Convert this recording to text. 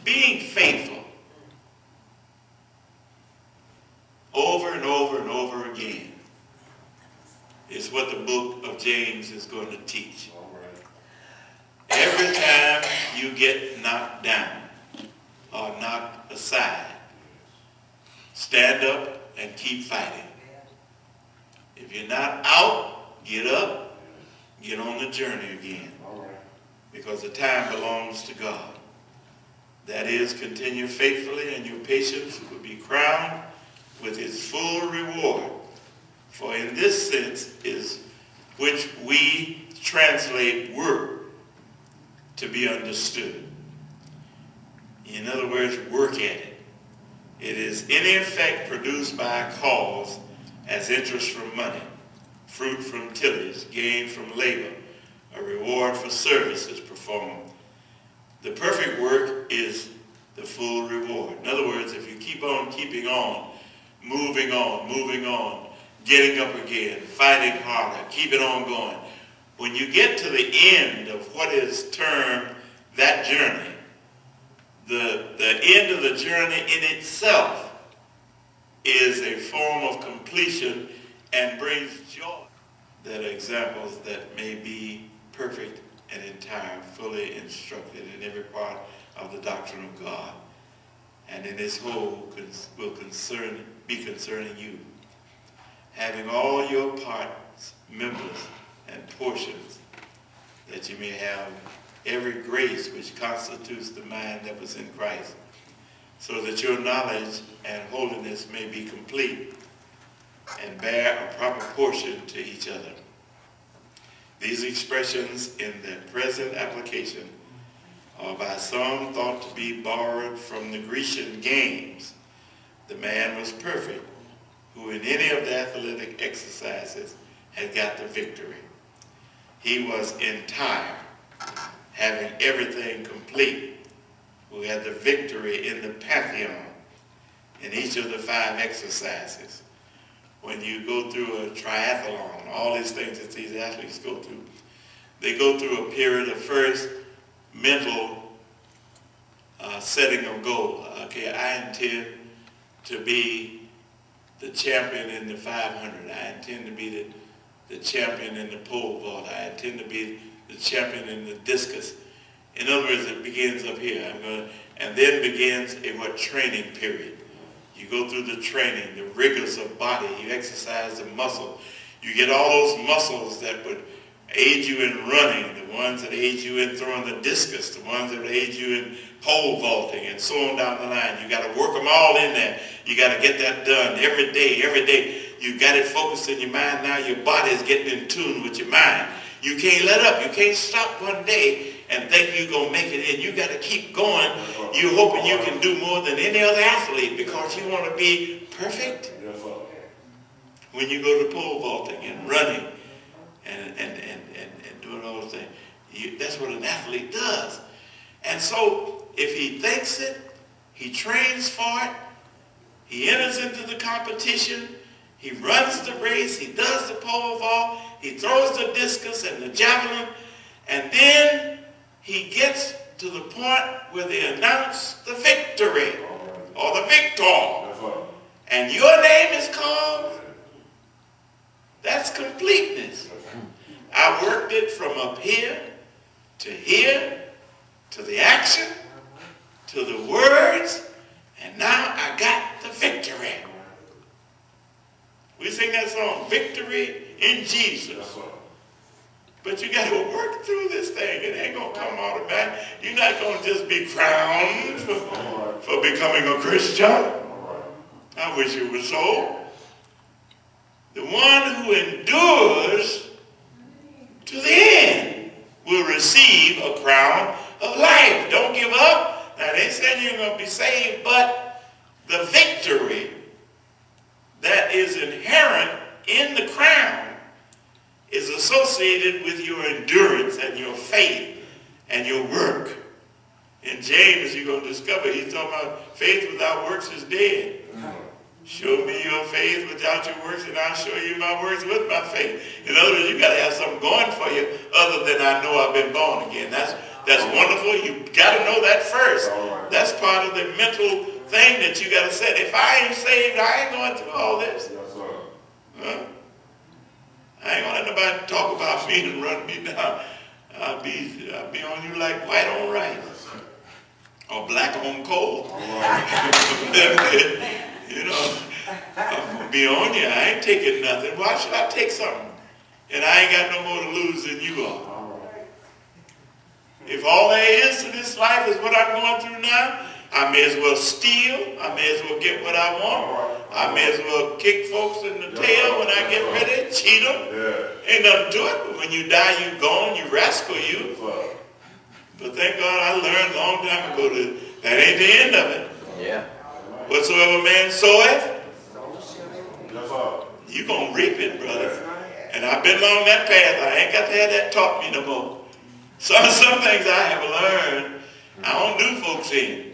being faithful over and over and over again is what the book of James is going to teach. Every time you get knocked down or knocked aside, stand up and keep fighting. If you're not out, get up, get on the journey again. Because the time belongs to God. That is, continue faithfully, and your patience will be crowned with his full reward. For in this sense is which we translate work to be understood. In other words, work at it. It is any effect produced by a cause, as interest from money, fruit from tillage, gain from labor, a reward for services performed. The perfect work is the full reward. In other words, if you keep on keeping on, moving on, getting up again, fighting harder, keeping on going, when you get to the end of what is termed that journey, the end of the journey in itself is a form of completion and brings joy. That are examples that may be perfect and entire, fully instructed in every part of the doctrine of God, and in its whole will be concerning you, having all your parts, members, and portions, that you may have every grace which constitutes the mind that was in Christ, so that your knowledge and holiness may be complete and bear a proper portion to each other. These expressions in their present application are by some thought to be borrowed from the Grecian games. The man was perfect, who in any of the athletic exercises had got the victory. He was entire, having everything complete, who had the victory in the pantheon in each of the 5 exercises. When you go through a triathlon, all these things that these athletes go through, they go through a period of first mental setting of goal. Okay, I intend to be the champion in the 500. I intend to be the champion in the pole vault. I intend to be the champion in the discus. In other words, it begins up here. And then begins a training period. You go through the training, the rigors of body. You exercise the muscle. You get all those muscles that would aid you in running, the ones that aid you in throwing the discus, the ones that would aid you in pole vaulting, and so on down the line. You got to work them all in there. You got to get that done every day, every day. You got it focused in your mind. Now your body is getting in tune with your mind. You can't let up. You can't stop one day and think you're going to make it in. You got to keep going. You're hoping you can do more than any other athlete because you want to be perfect. When you go to pole vaulting and running and doing all those things, that's what an athlete does. And so if he thinks it, he trains for it, he enters into the competition, he runs the race, he does the pole vault, he throws the discus and the javelin, and then he gets to the point where they announce the victory or the victor. And your name is called. That's completeness. I worked it from up here, to the action, to the words, and now I got the victory. We sing that song, Victory in Jesus. But you got to work through this thing. It ain't going to come automatic. You're not going to just be crowned for becoming a Christian. I wish it was so. The one who endures to the end will receive a crown of life. Don't give up. Now, they said you're going to be saved, but the victory that is inherent in the crown is associated with your endurance and your faith and your work. In James, you're going to discover, he's talking about faith without works is dead. Show me your faith without your works, and I'll show you my works with my faith. In other words, you got to have something going for you other than I know I've been born again. That's That's wonderful. You got to know that first. That's part of the mental thing that you got to set. If I ain't saved, I ain't going through all this. Huh? I ain't going to let nobody talk about me and run me down. I'll be on you like white on rice. Or black on coal. You know, I'm going to be on you. I ain't taking nothing. Why should I take something? And I ain't got no more to lose than you are. If all there is to this life is what I'm going through now, I may as well steal. I may as well get what I want. I may as well kick folks in the tail when I get ready, cheat them. Ain't nothing to it. But when you die, you gone, you rascal, you. But thank God I learned a long time ago that that ain't the end of it. Yeah. Whatsoever man soweth, you going to reap it, brother. And I've been along that path. I ain't got to have that taught me no more. Some things I have learned, I don't do folks in.